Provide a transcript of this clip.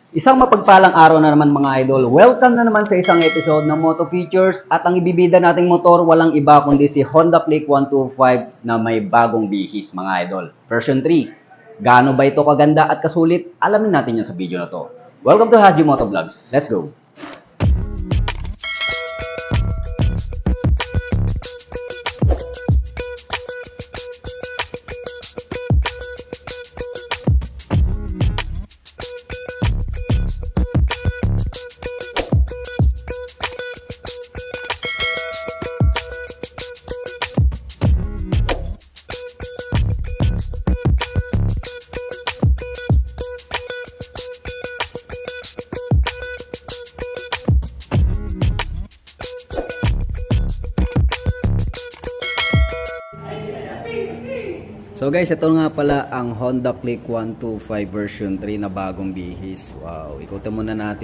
Isang mapagpalang araw na naman mga idol. Welcome na naman sa isang episode ng Moto Features at ang ibibida nating motor walang iba kundi si Honda Click 125 na may bagong bihis mga idol. Version 3. Gaano ba ito kaganda at kasulit? Alamin natin yan sa video na to. Welcome to Haji Moto Vlogs. Let's go! So guys, ito nga pala ang Honda Click 125 version 3 na bagong bihis. Wow, ikutin muna natin